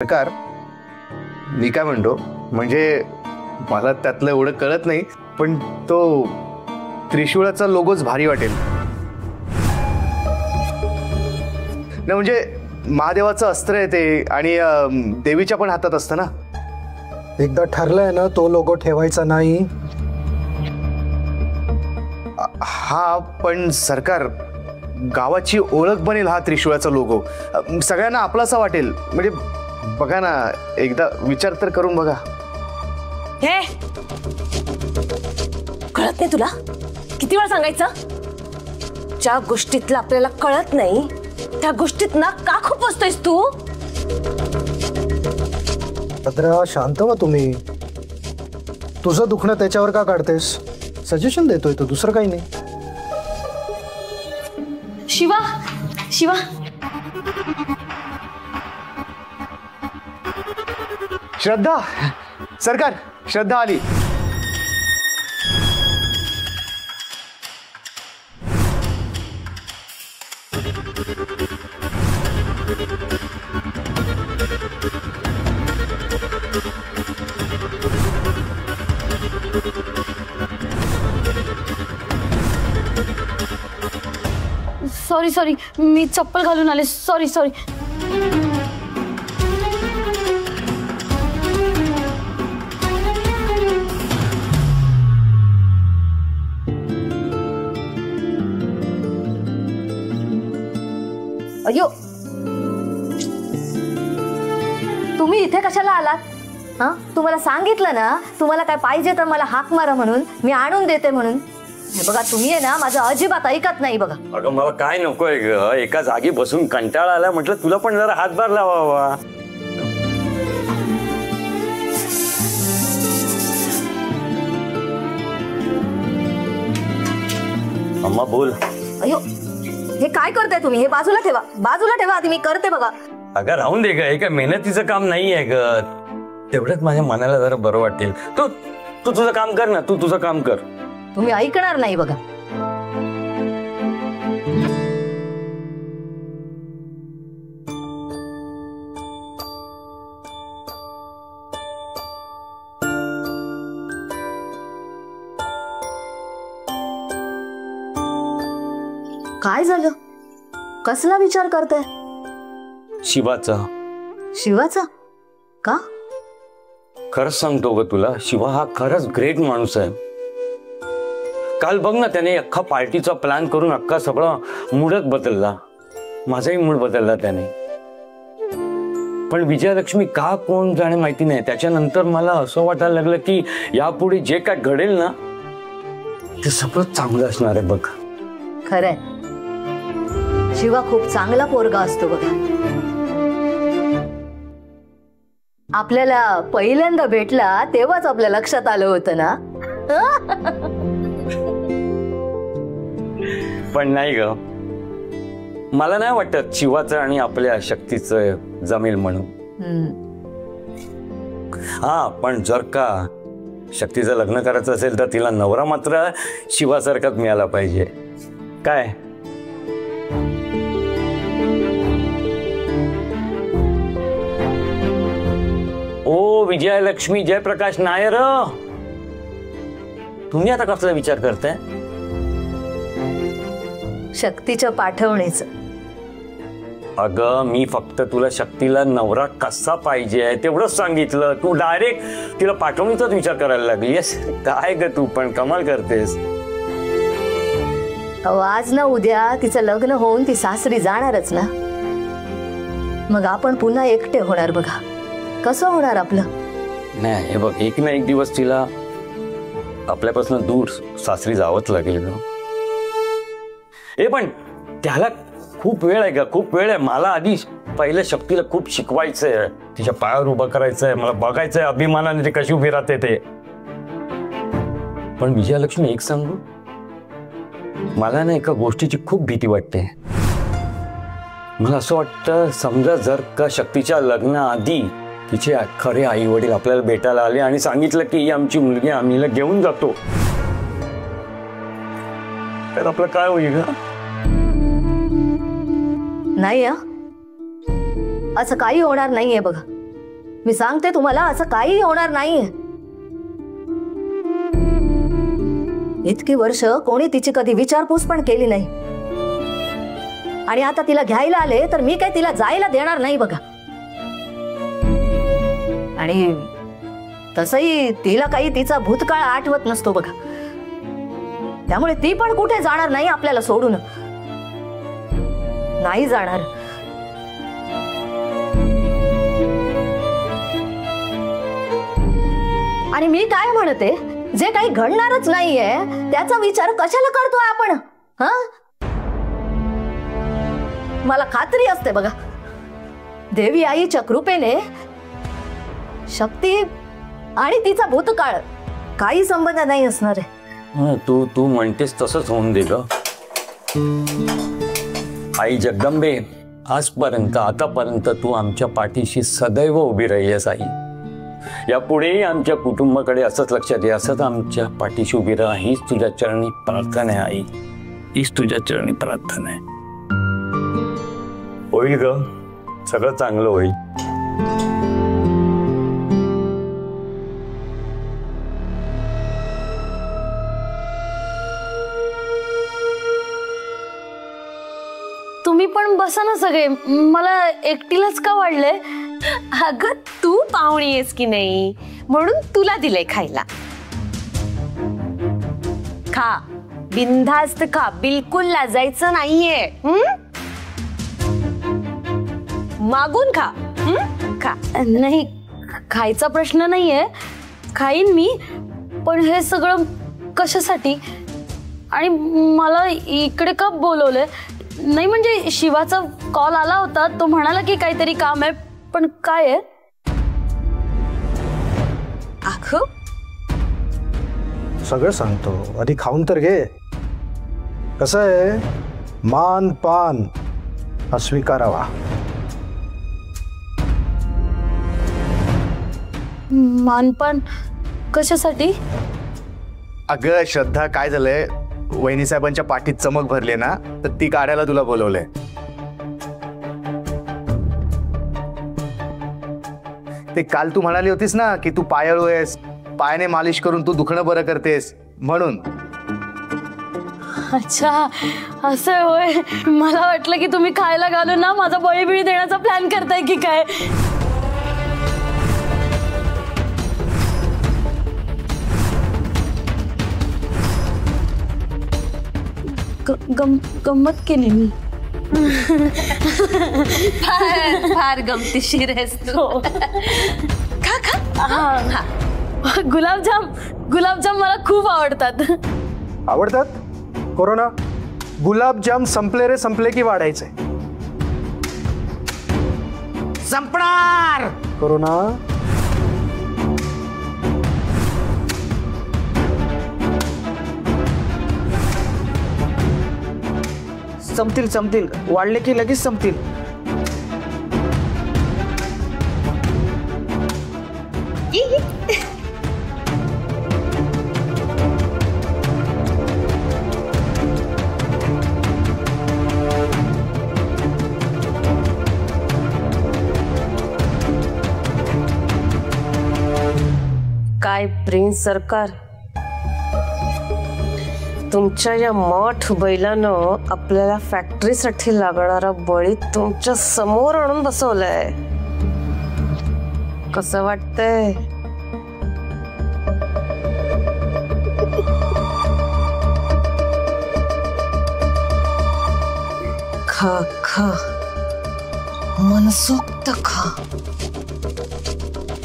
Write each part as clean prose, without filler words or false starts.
प्रकार मी काय म्हणतो म्हणजे मला त्यातलं एवढं कळत नाही, पण तो त्रिशूळाचा लोगोच भारी वाटेल ना. म्हणजे महादेवाचं अस्त्र आहे ते आणि देवीच्या पण हातात असतं ना. एकदा ठरलंय ना तो लोगो ठेवायचा नाही. हा पण सरकार, गावाची ओळख बनेल हा त्रिशूळाचा लोगो, सगळ्यांना आपलासा वाटेल. म्हणजे बघा ना, एकदा विचार तर करून बघा. हे कळत नाही तुला? किती वेळा सांगायचं? ज्या गोष्टीतलं आपल्याला कळत नाही त्या गोष्टीत ना का खूप बसतोयस तू? भद्रा शांत व्हा तुम्ही. तुझं दुखणं त्याच्यावर का काढतेस? सजेशन देतोय तो, दुसरं काही नाही. शिवा शिवा श्रद्धा, सरकार श्रद्धा आली. सॉरी सॉरी, मी चप्पल घालून आले. Sorry sorry. अयो, तुम्ही इथे कशाला आलात? हा, तुम्हाला सांगितलं ना तुम्हाला काय पाहिजे तर मला हाक मारा म्हणून, मी आणून देते म्हणून. हे बघा, तुम्ही आहे ना माझं अजिबात ऐकत नाही बघा. अगं मला काय नकोय ग, एका जागी बसून कंटाळा आला, म्हटलं तुला पण जरा हातभार लावावा. अम्मा बोल. अयो, हे काय करताय तुम्ही? हे बाजूला ठेवा, बाजूला ठेवा आधी, मी करते बघा. अगं राहून दे ग, हे काय मेहनतीचं काम नाही आहे ग. तेवढंच माझ्या मनाला जरा बरं वाटेल. तू तू तुझं काम कर ना, तू तुझं काम कर. तुम्ही ऐकणार नाही बघा. काय झालं? कसला विचार करताय? शिवाचा. शिवाचा? का? खरंच सांगतो ग तुला, शिवा हा खरंच ग्रेट माणूस आहे. काल बघ ना, त्याने अख्खा पार्टीचा प्लॅन करून अख्खा सगळा मूडच बदलला. माझाही मूड बदलला त्याने. पण विजयालक्ष्मी का कोण जाणे माहिती नाही, त्याच्यानंतर मला असं वाटायला लागलं की यापुढे जे काय घडेल ना ते सगळं चांगलं असणार आहे बघ. खरंय, शिवा खूप चांगला पोरगा असतो बघा. आपल्याला पहिल्यांदा भेटला तेव्हाच आपल्या लक्षात आलं होतं ना. पण नाही ग, मला नाही वाटत शिवाचं आणि आपल्या शक्तीचं जमेल म्हणून. हा, पण जर का शक्तीचं लग्न करायचं असेल तर तिला नवरा मात्र शिवासारखाच मिळाला पाहिजे. काय? ओ विजयालक्ष्मी जयप्रकाश नायर, तुम्ही आता कसला विचार करताय? शक्तीच्या पाठवणीचं. अगं मी फक्त तुला शक्तीला नवरा कसा पाहिजे तेवढंच सांगितलं. तू डायरेक्ट तिला पाठवणीचाच विचार करायला लागलीस. काय ग तू पण कमाल करतेस. आज ना उद्या तिचं लग्न होऊन ती सासरी जाणारच ना. मग आपण पुन्हा एकटे होणार बघा. कसं होणार आपलं? नाही, हे बघ, एक ना एक दिवस तिला आपल्यापासून दूर सासरी जावंच लागेल. हे पण त्याला खूप वेळ आहे का? खूप वेळ आहे. मला आधी पहिल्या शक्तीला खूप शिकवायचंय, तिच्या पायावर उभं करायचंय, मला बघायचंय अभिमानाने ती कशी उभी राहते ते. पण विजयालक्ष्मी एक सांगू, मला ना एका गोष्टीची खूप भीती वाटते. मला असं वाटतं, समजा जर का शक्तीच्या लग्नाआधी तिचे खरे आई वडील आपल्याला भेटायला आले आणि सांगितलं की ही आमची मुलगी, आम्हीला घेऊन जातो, तर आपलं काय होईल? नाही, असं काही होणार नाहीये बघा. मी सांगते तुम्हाला, असं काही होणार नाहीये. इतकी वर्ष कोणी तिची कधी विचारपूस पण केली नाही, आणि आता तिला घ्यायला आले तर मी काय तिला जायला देणार नाही बघा. आणि तसंही तिला काही तिचा भूतकाळ आठवत नसतो बघा, त्यामुळे ती पण कुठे जाणार नाही आपल्याला सोडून, नाही जाणार. आणि मी काय म्हणते, जे काही घडणारच नाहीये त्याचा विचार कशाला करतोय आपण? हा, मला खात्री असते बघा, देवी आईच्या कृपेने शक्ती आणि तिचा भूतकाळ काही संबंध नाही असणार आहे. तू तू म्हणतेस तसंच होऊन दे ग. आई जगदंबे, आजपर्यंत आतापर्यंत तू आमच्या पाठीशी सदैव उभी राहिलीस आई. यापुढे आमच्या कुटुंबाकडे असंच लक्षात ये, असंच आमच्या पाठीशी उभी राहा, हीच तुझ्या चरणी प्रार्थना आहे आई, हीच तुझ्या चरणी प्रार्थना आहे. होईल ग, सगळं चांगलं होईल. तुम्ही पण बसा ना सगळे, मला एकटीलाच का वाढले? अगं तू पाहुणी आहेस की नाही म्हणून तुला दिलंय खायला. खा, बिनधास्त खा, बिलकुल लाजायचं नाहीये. मागून खा. खा. नाही, खायचा प्रश्न नाहीये, खाईन मी, पण हे सगळं कशासाठी आणि मला इकडे का बोलवलंय? नाही म्हणजे शिवाचा कॉल आला होता, तो म्हणाला की काहीतरी काम आहे, पण काय आहे? अगं सगळं सांगतो, आधी खाऊन तर घे. कसं आहे, मान पान हा स्वीकारावा. मानपान कशासाठी? अगं श्रद्धा, काय झालंय, वहिनी साहेबांच्या पाठीत चमक भरली ना, तर ती काढायला तुला बोलवलंय. ते काल तू म्हणाली होतीस ना की तू पायाळू आहेस, पायाने मालिश करून तू दुखणं बरं करतेस म्हणून. अच्छा, असं होय. मला वाटलं की तुम्ही खायला घालून ना माझा बळी बिळी देण्याचा प्लॅन करताय की काय. गंमत केली मी. फार गमतीशीर आहेस तू. खा खा. गुलाबजाम मला खूप आवडतात. आवडतात? कोरोना गुलाबजाम संपले रे संपले की वाढायचे? संपणार कोरोना. संपतील, वाढले की लगेच संपतील. काय प्रिन्स सरकार, तुमच्या या मठ बैलानं आपल्याला फॅक्टरीसाठी लागणारा बळी तुमच्या समोर आणून बसवलाय. कसं वाटतंय? खा खा, मनसोक्त खा,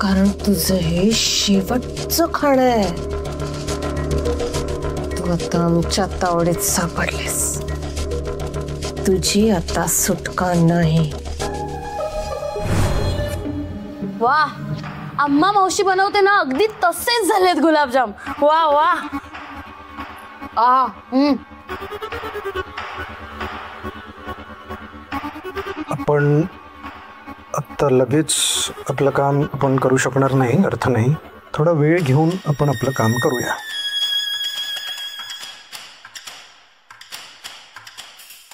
कारण तुझं हे शेवटचं खाणं आहे. तू आता आमच्या तावडीत सापडलेस, तुझी आता सुटका नाही. वा, अम्मा मावशी बनवते ना अगदी तसेच झालेत गुलाबजाम. वा वा. आपण आता लगेच आपलं काम आपण करू शकणार नाही, अर्थ नाही. थोडा वेळ घेऊन आपण आपलं काम करूया.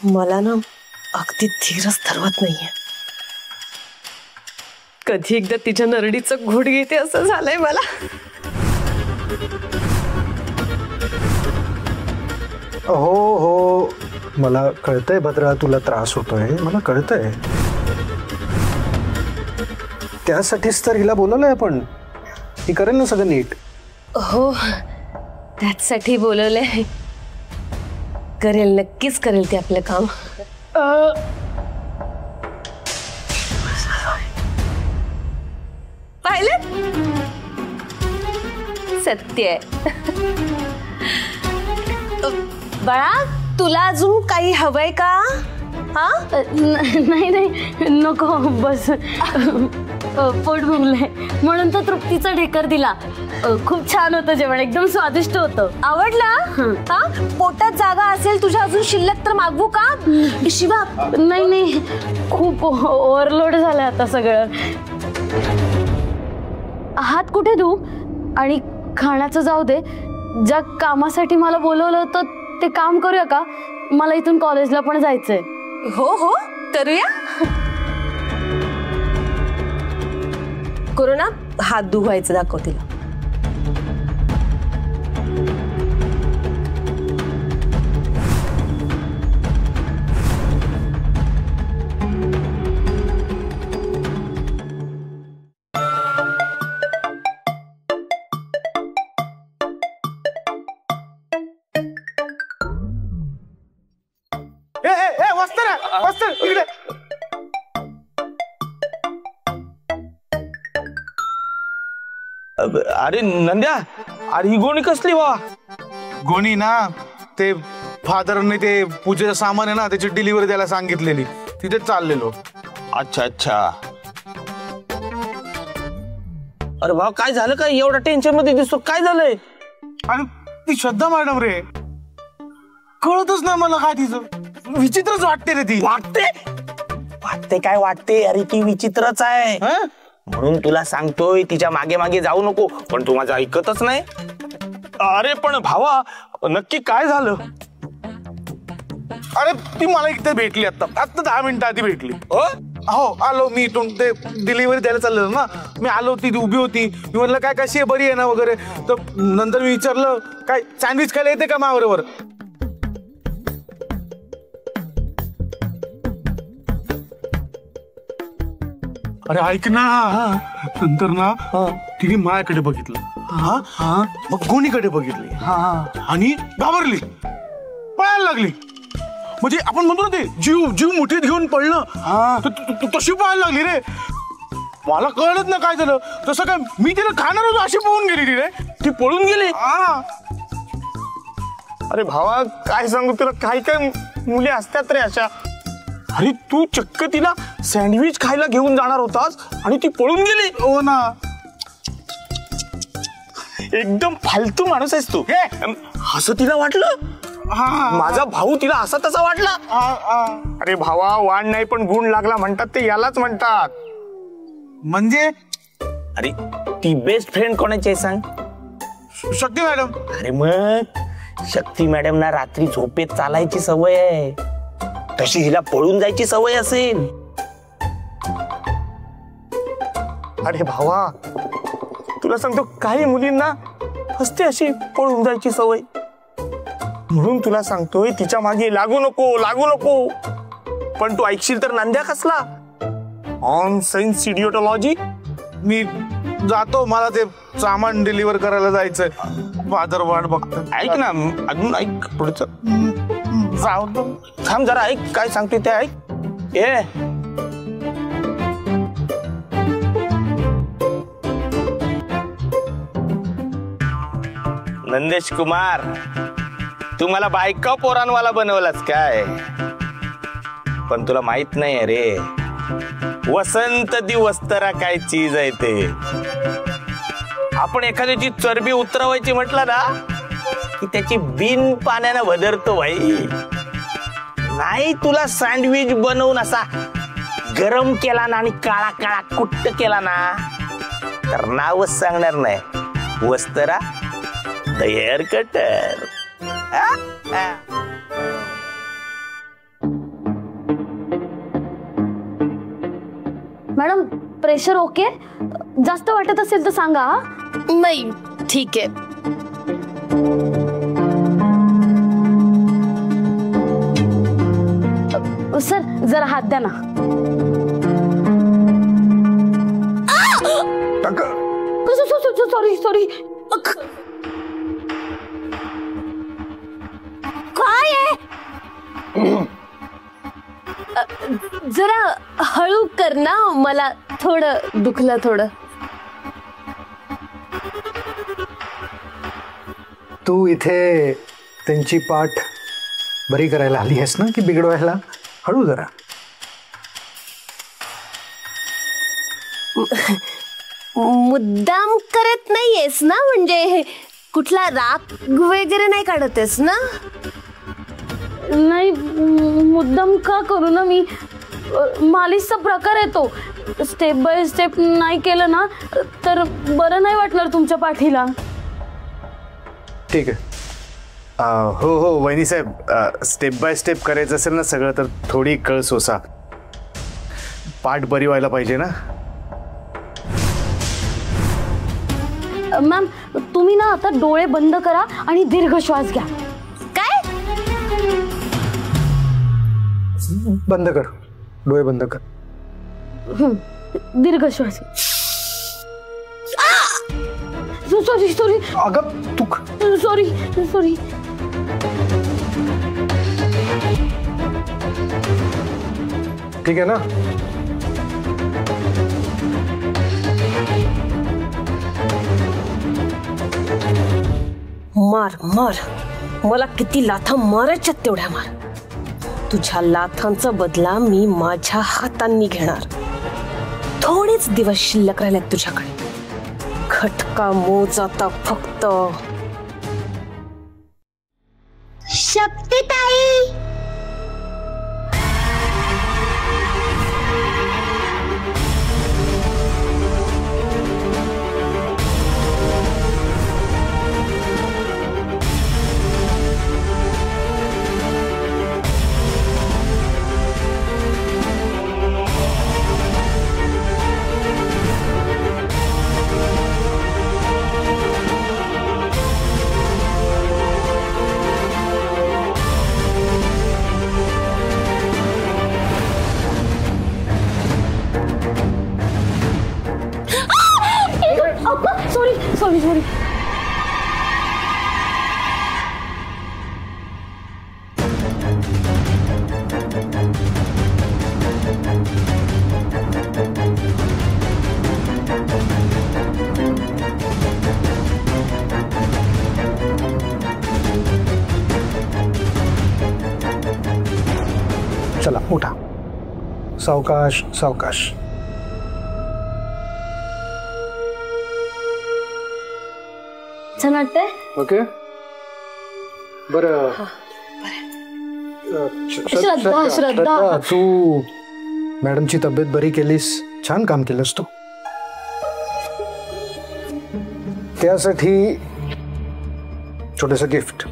मला ना अगदी धीरच धरवत नाहीये. कधी एकदा तिच्या नरडीचं घोट घेते असं झालंय मला. हो मला कळतंय भद्रा, तुला त्रास होतोय, मला कळतंय. त्यासाठीच तर हिला बोलवलंय आपण. ही करेल ना सगळं नीट. हो त्याचसाठी बोलवलंय. करेल, नक्कीच करेल ती आपलं काम. पाहिलं, सत्य आहे. बाळा, तुला अजून काही हवंय का? हा नाही नको, बस. पोट भरलंय म्हणून तर तृप्तीचा ढेकर दिला. खूप छान होतं जेवण, एकदम स्वादिष्ट होतं. आवडलं? हा, पोटात जागा असेल तुझ्या अजून शिल्लक तर मागवू का? शिवा, नाही खूप ओव्हरलोड झालंय आता सगळं. हात कुठे धुऊ? आणि खाण्याचं जाऊ दे, ज्या कामासाठी मला बोलवलं होतं ते काम करूया का? मला इथून कॉलेजला पण जायचंय. हो करूया. करू ना, हात धुवायचं दाखव तिला. वस्तर इकडे. अरे नंद्या, अरे ही गोणी कसली वा? गोणी ना, ते फादरने ते पूजेचं सामान आहे ना, त्याची डिलिव्हरी द्यायला सांगितलेली, तिथे चाललेलो. अच्छा. अरे भाऊ, काय झालं? काय एवढा टेन्शन मध्ये दिसतो? काय झालंय? आणि ती श्रद्धा मॅडम रे, कळतच नाही मला काय तिचं. विचित्रच वाटते रे ती. वाटते काय वाटते? अरे ती विचित्रच आहे. म्हणून तुला सांगतोय तिच्या मागे मागे जाऊ नको, पण तू माझं ऐकतच नाही. अरे पण भावा, नक्की काय झालं? अरे ती मला इथे भेटली, आता 10 मिनिटं आधी भेटली. हो, आलो मी इथून, ते डिलिव्हरी द्यायला चाललेलं ना, मी आलो, ती उभी होती. मी म्हणलं काय, कशी आहे, बरी आहे ना वगैरे. तर नंतर मी विचारलं, काय सँडविच खायला येते का माझ्याबरोबर? अरे ऐक ना, नंतर ना तिने माझ्याकडे बघितलं, मग गोणीकडे बघितली आणि घाबरली, पळायला लागली. म्हणजे आपण म्हणतो ना, ते जीव मुठीत घेऊन पळणं, तशी पळायला लागली रे. मला कळत ना काय झालं. तसं काय मी तिला खाणार होतो, अशी पळून गेली ती रे. ती पळून गेली? अरे भावा, काय सांगू तुला, काही काही मुली असतात रे अशा. अरे तू चक्क तिला सँडविच खायला घेऊन जाणार होतास आणि ती पळून गेली. हो ना, एकदम फालतू माणूस आहेस तू. असं तिला वाटलं? माझा भाऊ तिला असा तसा वाटला? अरे भावा, वाण नाही पण गुण लागला म्हणतात ते, यालाच म्हणतात. म्हणजे अरे ती बेस्ट फ्रेंड कोणाची आहे सांग? शक्ती मॅडम. अरे मग शक्ती मॅडम ना रात्री झोपेत चालायची सवय आहे, तशी हिला पळून जायची सवय असेल. अरे भावा, तुला सांगतो, काही मुलींना असते अशी पळून जायची सवय. म्हणून तुला सांगतोय, तिच्या मागे लागू नको. पण तू ऐकशील तर नांद्या कसला ऑन सेन्स इडियोटॉलॉजी. मी जातो, मला ते सामान डिलिव्हर करायला जायचंय. फादर वाट बघतात. ऐक ना, अजून ऐक पुढचं. जाऊ दे. थांब जरा, ऐक काय सांगतोय ते ऐक. ए नंदेश कुमार, तू मला बायका पोरांवाला बनवलास काय? पण तुला माहित नाही रे, वसंत दिवस तरा काय चीज आहे ते. आपण एखाद्याची चरबी उतरवायची म्हटलं ना की त्याची बिन पाण्यानं भदरतो भाई. नाही तुला सँडविच बनवून असा गरम केला ना आणि काळा काळा कुट्ट केला ना, तर नावच सांगणार नाही, वस्तरा the hair cutter. Madam, pressure okay? जास्त वाटत असेल तर सांगा. नाही ठीक आहे. सर जरा हात द्या ना. Sorry sorry. काय आहे? जरा हळू कर ना, मला थोडं दुखलं थोडं. तू इथे त्यांची पाठ बरी करायला आली आहेस ना की बिघडवायला? हळू जरा. मुद्दाम करत नाहीयेस ना? म्हणजे कुठला राग वगैरे नाही काढतेस ना? नाही, मुद्दाम का करू ना मी. मालिशचा प्रकार आहे तो. स्टेप बाय स्टेप नाही केलं ना तर बरं नाही वाटणार तुमच्या पाठीला. ठीक आहे. हो हो वहिनी साहेब, स्टेप बाय स्टेप करायचं असेल ना सगळं तर थोडी कळ सोसा. पाठ बरी व्हायला पाहिजे ना. मॅम तुम्ही ना आता डोळे बंद करा आणि दीर्घ श्वास घ्या. काय? बंद कर, डोळे बंद कर. दीर्घ श्वास. Sorry sorry. अगं तू सॉरी सॉरी. ठीक आहे ना? मार मार, मला किती लाथा मारायच्या तेवढ्या मार. तुझ्या लाथांचा बदला मी माझ्या हातांनी घेणार. थोडेच दिवस शिल्लक राहिलेत तुझ्याकडे. खटका मोज आता फक्त. शक्तीताई, सॉरी सॉरी. चला उठा. सावकाश सावकाश. छान वाटतंय? ओके बरं. श्रद्धा श्रद्धा, तू मॅडमची तब्येत बरी केलीस. छान काम केलंस तू. त्यासाठी छोटंसं गिफ्ट.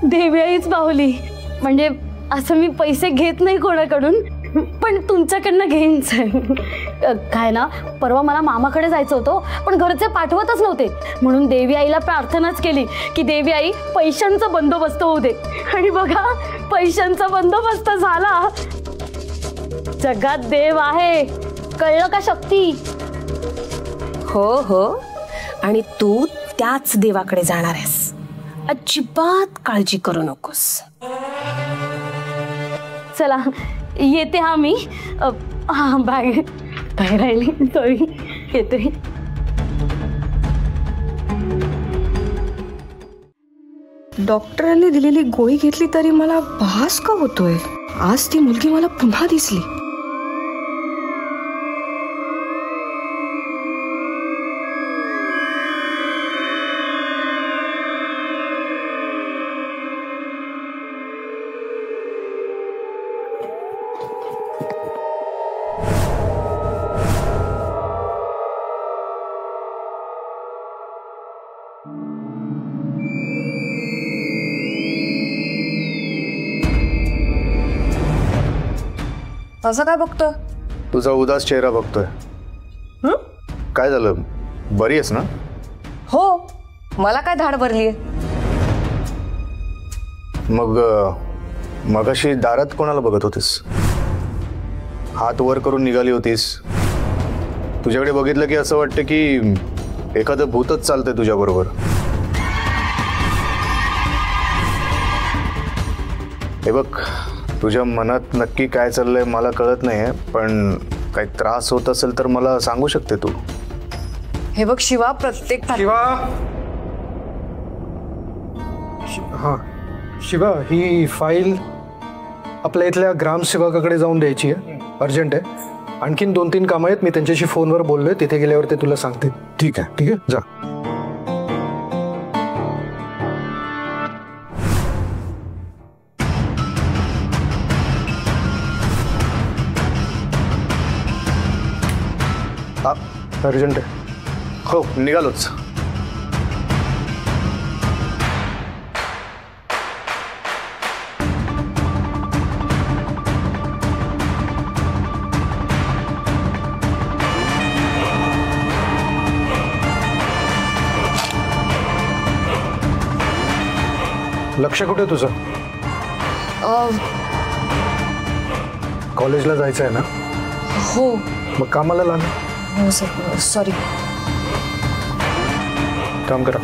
देवी आईच बाहुली. म्हणजे असं मी पैसे घेत नाही कोणाकडून, पण तुमच्याकडनं घेईन. काय ना, परवा मला मामाकडे जायचं होतं पण घरचे पाठवतच नव्हते. म्हणून देवी आईला प्रार्थनाच केली की देवी आई पैशांचा बंदोबस्त होऊ दे. आणि बघा, पैशांचा बंदोबस्त झाला. जगात देव आहे, कळलं का शक्ती? हो हो, आणि तू त्याच देवाकडे जाणार आहेस. अजिबात काळजी करू नकोस. चला येते. हा मी बाय काय राहिली, सॉरी. येते. डॉक्टरांनी दिलेली गोळी घेतली तरी मला भास का होतोय? आज ती मुलगी मला पुन्हा दिसली. असं काय बघतोय? तुझा उदास चेहरा बघतोय. काय झालं, बरी आहेस ना? हो, मला काय धाड भरलीये? मग मगाशी दारात कोणाला बघत होतीस? हात वर करून निघाली होतीस. तुझ्याकडे बघितलं की असं वाटतं की एखादं भूतच चालतंय तुझ्या बरोबर. हे बघ, तुझ्या मनात नक्की काय चाललंय मला कळत नाहीये, पण काही त्रास होत असेल तर मला सांगू शकते तू. हे बघ शिवा, प्रत्येक हां शिवा, ही फाईल आपल्या इथल्या ग्रामसेवकाकडे जाऊन द्यायची आहे, अर्जंट आहे. आणखीन 2-3 कामं आहेत, मी त्यांच्याशी फोनवर बोललोय, तिथे गेल्यावर ते तुला सांगते. ठीक आहे, ठीक आहे, जा. अर्जंट आहे. हो, निघालोच. लक्ष कुठे तुझं? कॉलेजला जायचं आहे ना? हो. मग कामाला लाग. हो सर, सॉरी. काम करा.